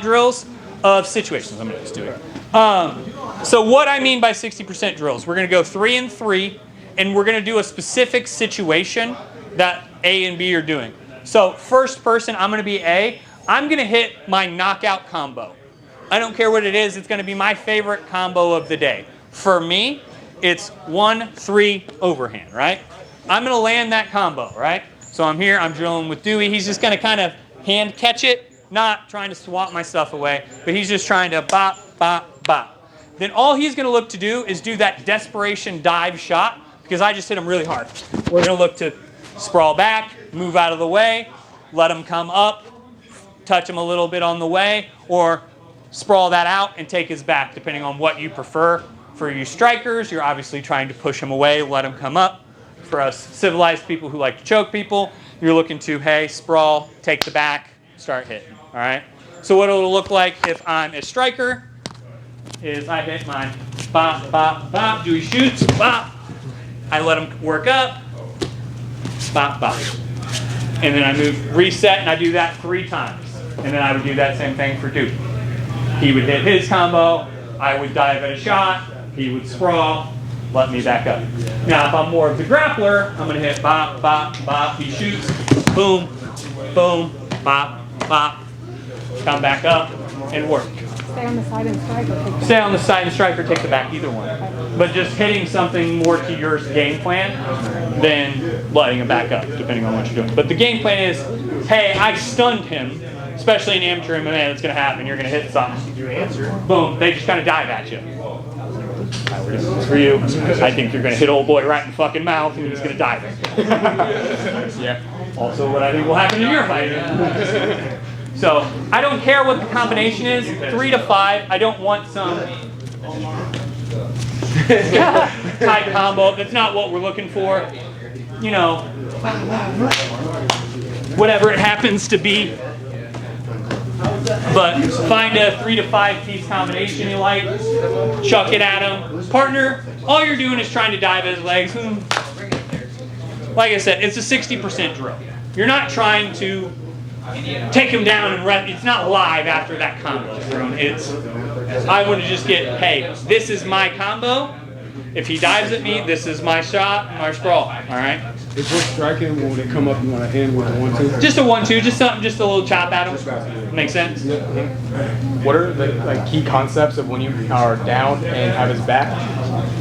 drills of situations. I'm going to just do it. So what I mean by 60% drills, we're going to go 3 and 3, and we're going to do a specific situation that A and B are doing. So first person, I'm going to be A. I'm going to hit my knockout combo. I don't care what it is. It's going to be my favorite combo of the day. For me, it's 1-3 overhand, right? I'm going to land that combo, right? So I'm here. I'm drilling with Dewey. He's just going to kind of hand catch it, not trying to swat my stuff away, but he's just trying to bop, bop, bop. Then all he's going to look to do is do that desperation dive shot because I just hit him really hard. We're going to look to sprawl back, move out of the way, let him come up, touch him a little bit on the way, or sprawl that out and take his back, depending on what you prefer. For you strikers, you're obviously trying to push him away, let him come up. For us civilized people who like to choke people, you're looking to, hey, sprawl, take the back, start hitting, all right? So what it'll look like if I'm a striker is I hit my bop, bop, bop, Dewey shoots, bop. I let him work up, bop, bop. And then I move, reset, and I do that 3 times. And then I would do that same thing for Dewey. He would hit his combo, I would dive at a shot, he would sprawl, let me back up. Now, if I'm more of the grappler, I'm going to hit bop, bop, bop. He shoots, boom, boom, bop, bop. Come back up and work. Stay on the side and strike or take the back? Stay on the side and strike or take the back, either one. But just hitting something more to your game plan than letting him back up, depending on what you're doing. But the game plan is, hey, I stunned him, especially in amateur MMA, that's going to happen. You're going to hit something. Boom, they just kind of dive at you. This is for you. I think you're going to hit old boy right in the fucking mouth and he's going to dive it. Yeah. Also what I think will happen in your fight. So I don't care what the combination is, 3 to 5. I don't want some tight combo. That's not what we're looking for. You know, whatever it happens to be. But find a 3 to 5 piece combination you like, chuck it at him. Partner, all you're doing is trying to dive at his legs. Like I said, it's a 60% drill. You're not trying to take him down and it's not live after that combo is thrown. I want to just get, hey, this is my combo. If he dives at me, this is my shot, my sprawl. All right? If we're striking, when they come up, you want to end with a 1-2? Just a 1-2, just something, just a little chop at him. Make sense? What are the key concepts of when you are down and have his back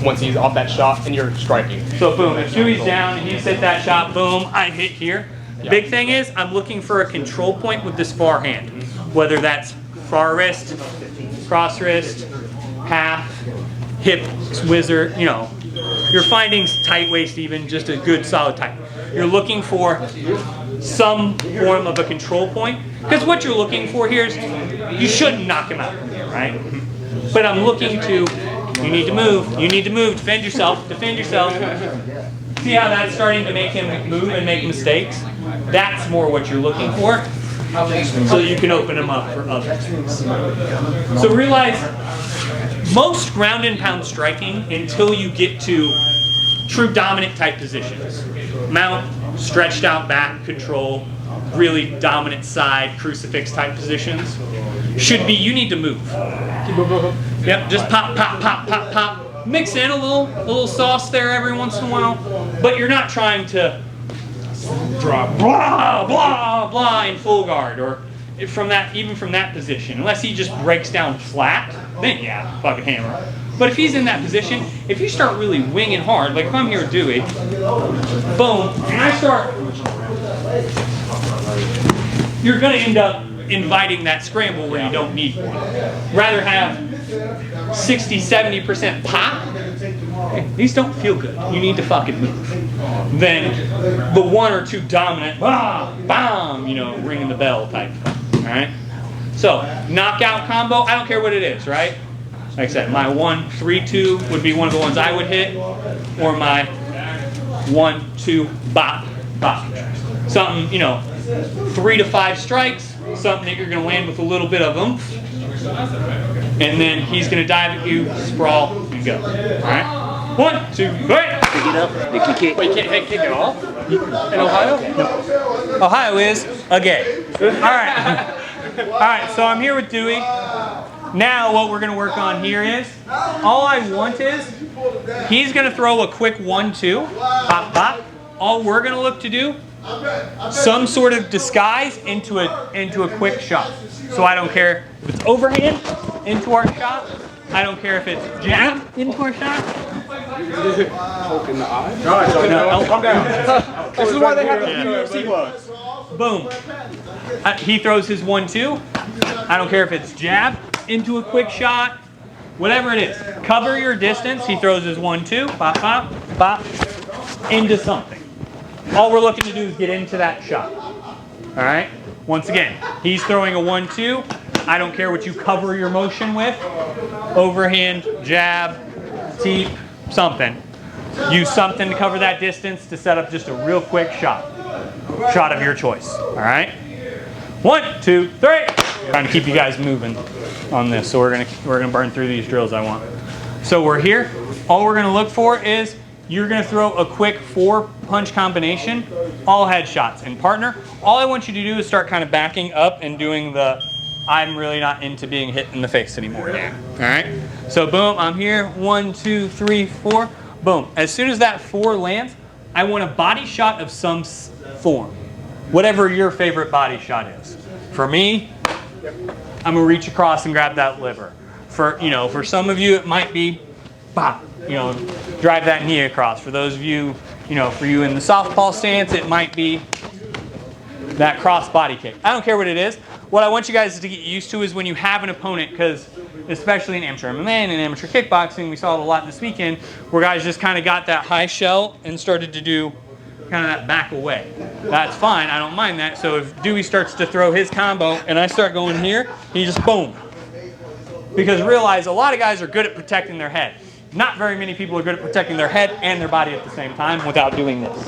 once he's off that shot and you're striking? So boom, if Dewey's down and he's hit that shot, boom, I hit here. Yeah. Big thing is I'm looking for a control point with this far hand, whether that's far wrist, cross wrist, half, hip, whizzer, you know. You're finding tight waist even, just a good solid tight. You're looking for some form of a control point, because what you're looking for here is you shouldn't knock him out from here, right? But I'm looking to, you need to move, defend yourself, See how that's starting to make him move and make mistakes? That's more what you're looking for, so you can open him up for other things. So realize, most ground and pound striking, until you get to true dominant type positions, mount, stretched out back control, really dominant side, crucifix type positions, should be you need to move. Yep, just pop, pop, pop, pop, pop. Mix in a little sauce there every once in a while, but you're not trying to drop blah, blah, blah in full guard, or even from that position, unless he just breaks down flat, then yeah, fucking hammer. But if he's in that position, if you start really winging hard, like if I'm here with Dewey, boom, and I start, you're going to end up inviting that scramble where you don't need one. Rather have 60-70% pop, these don't feel good. You need to fucking move. Then the 1 or 2 dominant, bah, bomb, you know, ringing the bell type. All right. So knockout combo. I don't care what it is, right? Like I said, my 1-3-2 would be one of the ones I would hit, or my 1-2 bop bop. Something, you know, 3 to 5 strikes. Something that you're going to land with a little bit of oomph, and then he's going to dive at you, sprawl, and go. All right. 1, 2, 3. Pick it up. You can kick. Wait, you can't kick it off? In Ohio? No. Ohio is a gay. All right. All right, so I'm here with Dewey. Now what we're going to work on here is, all I want is, he's going to throw a quick 1-2, pop, pop. All we're going to look to do, some sort of disguise into a quick shot. So I don't care if it's overhand into our shot. I don't care if it's jab into our shot. Poke in the eye. No, calm down. This is why they have the UFC gloves. Boom. He throws his 1-2. I don't care if it's jab into a quick shot, whatever it is. Cover your distance. He throws his 1-2, pop, pop, pop, into something. All we're looking to do is get into that shot. All right? Once again, he's throwing a 1-2. I don't care what you cover your motion with. Overhand, jab, teep, something. Use something to cover that distance to set up just a real quick shot. Shot of your choice. All right? 1, 2, 3. Trying to keep you guys moving on this, so we're gonna burn through these drills I want. So we're here. All we're gonna look for is you're gonna throw a quick 4-punch combination, all headshots. And partner, all I want you to do is start kind of backing up and doing the I'm really not into being hit in the face anymore. Yeah. All right. So boom, I'm here. 1, 2, 3, 4. Boom. As soon as that 4 lands, I want a body shot of some form, whatever your favorite body shot is. For me, I'm gonna reach across and grab that liver. For some of you, it might be, bop, drive that knee across. For those of you, for you in the southpaw stance, it might be that cross body kick. I don't care what it is. What I want you guys to get used to is when you have an opponent, because especially in amateur MMA and in amateur kickboxing, we saw it a lot this weekend, where guys just kind of got that high shell and started to do kind of that back away. That's fine, I don't mind that. So if Dewey starts to throw his combo and I start going here, he just boom. Because realize a lot of guys are good at protecting their head. Not very many people are good at protecting their head and their body at the same time without doing this.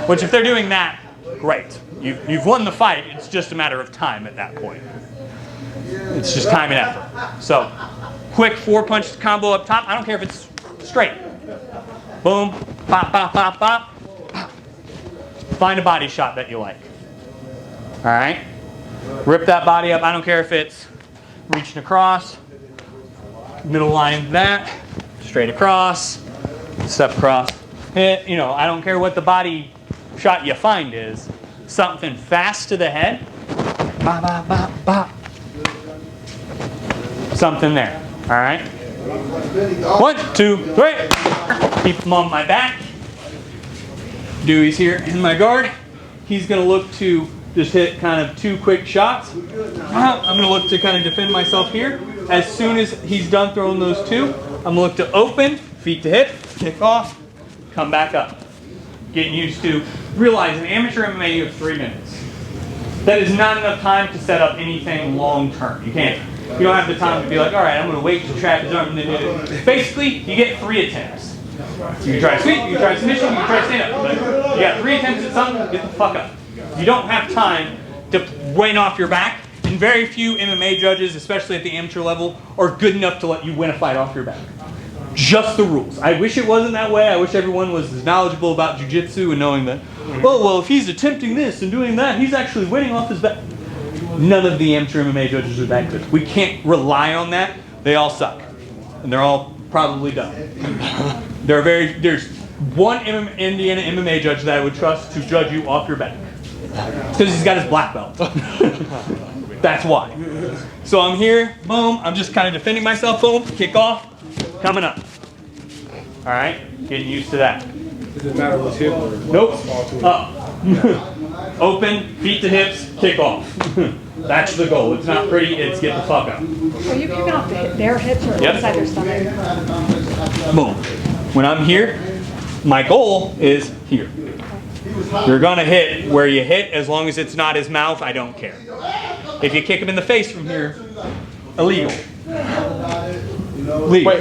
Which if they're doing that, great. You've won the fight. It's just a matter of time at that point. It's just time and effort. So, quick 4-punch combo up top. I don't care if it's straight. Boom, pop, pop, pop, pop. Find a body shot that you like. All right? Rip that body up. I don't care if it's reaching across, middle line that, straight across, step across, hit. I don't care what the body shot you find is. Something fast to the head. Bop, bop, bop, bop. Something there. All right? 1, 2, 3. Keep him on my back. Dewey's here in my guard. He's going to look to just hit kind of 2 quick shots. I'm going to look to kind of defend myself here. As soon as he's done throwing those 2, I'm going to look to open, feet to hip, kick off, come back up. Getting used to, realize in amateur MMA you have 3 minutes. That is not enough time to set up anything long term. You don't have the time to be like, all right, I'm going to wait to trap his arm and then do it. Basically, you get 3 attempts. You can try sweep, you can try submission, you can try stand up. But you got 3 attempts at something, get the fuck up. You don't have time to wane off your back, and very few MMA judges, especially at the amateur level, are good enough to let you win a fight off your back. Just the rules. I wish it wasn't that way. I wish everyone was as knowledgeable about jiu-jitsu and knowing that, well, if he's attempting this and doing that, he's actually winning off his back. None of the amateur MMA judges are that good. We can't rely on that. They all suck. And they're all probably dumb. There's one Indiana MMA judge that I would trust to judge you off your back. Because he's got his black belt. That's why. So I'm here, boom, I'm just kind of defending myself, boom, kick off, coming up. All right, getting used to that. Does it matter what's hip or nope. Up. Open, feet to hips, kick off. That's the goal. It's not pretty, it's get the fuck up. Are you kicking off their hips or inside their stomach? Boom. When I'm here, my goal is here. You're gonna hit where you hit, as long as it's not his mouth, I don't care. If you kick him in the face from here, illegal. Legal.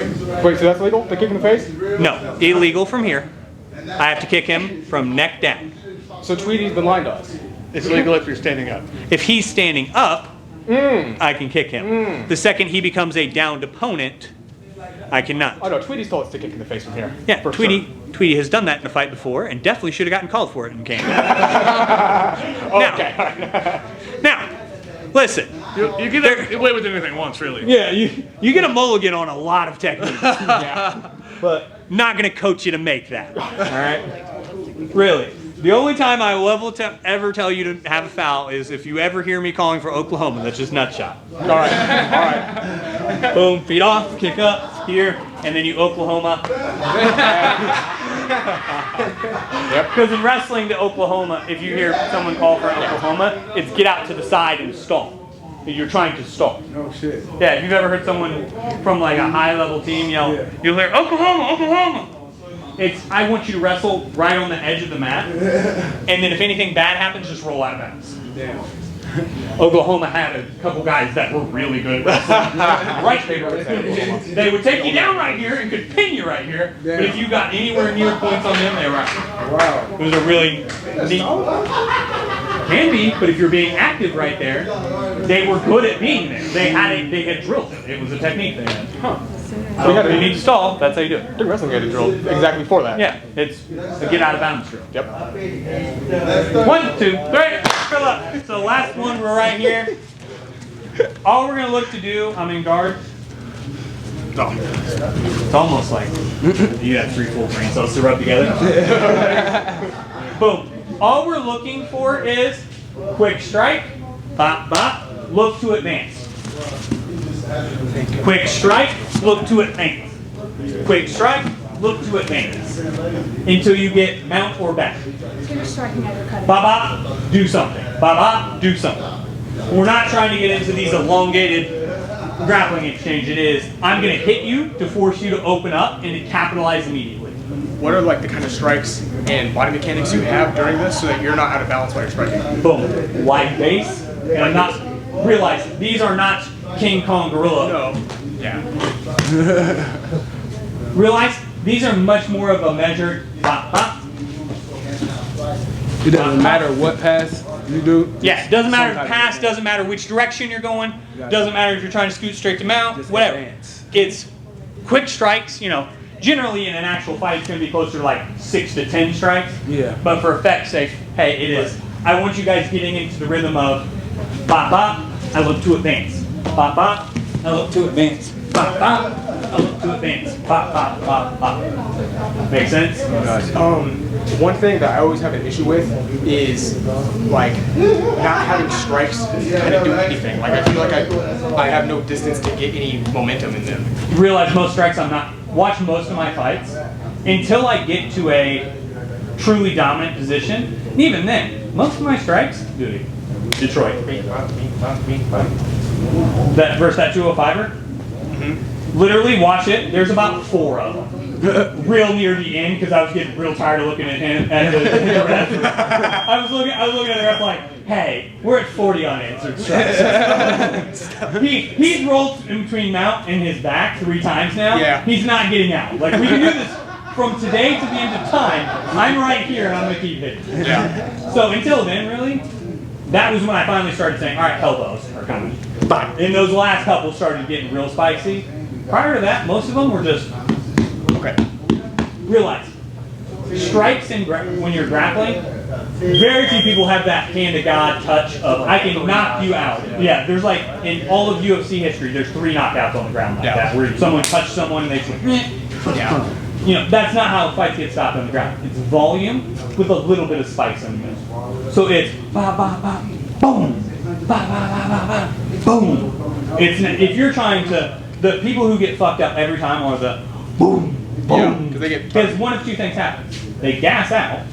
Wait, so that's legal? The kick in the face? No, illegal from here. I have to kick him from neck down. So Tweety's been lying to us. It's legal if you're standing up. If he's standing up, I can kick him. The second he becomes a downed opponent, I cannot. Oh no, Tweety's told us to kick in the face from here. Yeah, for Tweety, sure. Tweety has done that in a fight before and definitely should have gotten called for it in Canada. Okay. Now, Listen. You get away with anything once, really. Yeah, you get a mulligan on a lot of techniques. But not going to coach you to make that. All right? Really. The only time I will ever tell you to have a foul is if you ever hear me calling for Oklahoma. That's just nut shot. All right. Boom, feet off, kick up, here, and then you Oklahoma. Because in wrestling to Oklahoma, if you hear someone call for Oklahoma, it's get out to the side and stall. You're trying to stall. Oh shit. Yeah, if you've ever heard someone from like a high-level team yell, you'll hear Oklahoma, Oklahoma. It's I want you to wrestle right on the edge of the mat, and then if anything bad happens, just roll out of bounds. Damn. Oklahoma had a couple guys that were really good at wrestling. Right there. They would take you down right here and could pin you right here, but if you got anywhere near points on them, they were out. Wow. It was a really neat. Can be, but if you're being active right there, they were good at being there. They had drilled it. It was a technique they had. So you need to stall. That's how you do it. The wrestling had a drill exactly for that. Yeah, it's a get out of bounds drill. Yep. 1, 2, 3. Fill up. So last one, we're right here. All we're gonna look to do. I'm in guard. Oh, it's almost like you have 3 full brain cells to rub together. Boom. All we're looking for is quick strike, bop, bop, look to advance. Quick strike, look to advance. Quick strike, look to advance. Until you get mount or back. So you're striking out your cutting. Bop, bop, do something. Bop, bop, do something. We're not trying to get into these elongated grappling exchange. It is, I'm going to hit you to force you to open up and to capitalize immediately. What are like the kind of strikes and body mechanics you have during this so that you're not out of balance while you're striking? Boom. Wide base. And I'm not, realize, these are not King Kong Gorilla. No. Yeah. Realize, these are much more of a measured bop, bop. It doesn't matter what pass you do. Yeah, doesn't matter Some type pass, of doesn't matter which direction you're going, Gotcha. doesn't matter if you're trying to scoot straight to mount, Just whatever. advance. It's quick strikes, you know. Generally in an actual fight it's going to be closer to like 6 to 10 strikes. Yeah. But for effect's sake, hey, it is. I want you guys getting into the rhythm of bop bop, I look to advance. Bop bop, I look to advance. Bop bop, I look to advance. Bop bop bop bop. Make sense? One thing that I always have an issue with is like not having strikes kind of do anything. Like I feel like I have no distance to get any momentum in them. Realize most strikes watch most of my fights until I get to a truly dominant position. And even then, most of my strikes, dude, Detroit. That versus that 205er. Literally watch it. There's about 4 of them. Real near the end because I was getting real tired of looking at him at the ref. I was looking at the ref like, hey, we're at 40 unanswered strikes. He's rolled in between mount and his back 3 times now. Yeah. He's not getting out. Like we can do this from today to the end of time. I'm right here and I'm gonna keep hitting. Yeah. So until then, really, that was when I finally started saying, all right, elbows are coming. And those last couple started getting real spicy. Prior to that, most of them were just okay. Realize, strikes when you're grappling, very few people have that hand to God touch of I can knock you out. Yeah, there's like in all of UFC history, there's 3 knockouts on the ground like that, where someone touched someone and they just went, you know, that's not how fights get stopped on the ground. It's volume with a little bit of spice in the middle. So it's ba ba ba, boom, ba ba ba ba ba, boom. If you're trying to, the people who get fucked up every time are the boom, boom. Because one of 2 things happens. They gas out,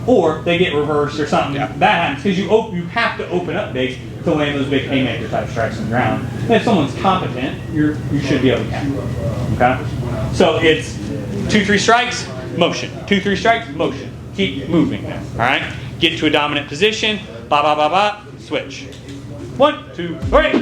or they get reversed or something. That happens because you have to open up big to land those big haymaker type strikes on the ground. And if someone's competent, you should be able to catch them. Okay? So it's 2-3 strikes, motion. 2-3 strikes, motion. Keep moving there. Alright? Get to a dominant position, ba ba ba ba, switch. 1, 2, 3.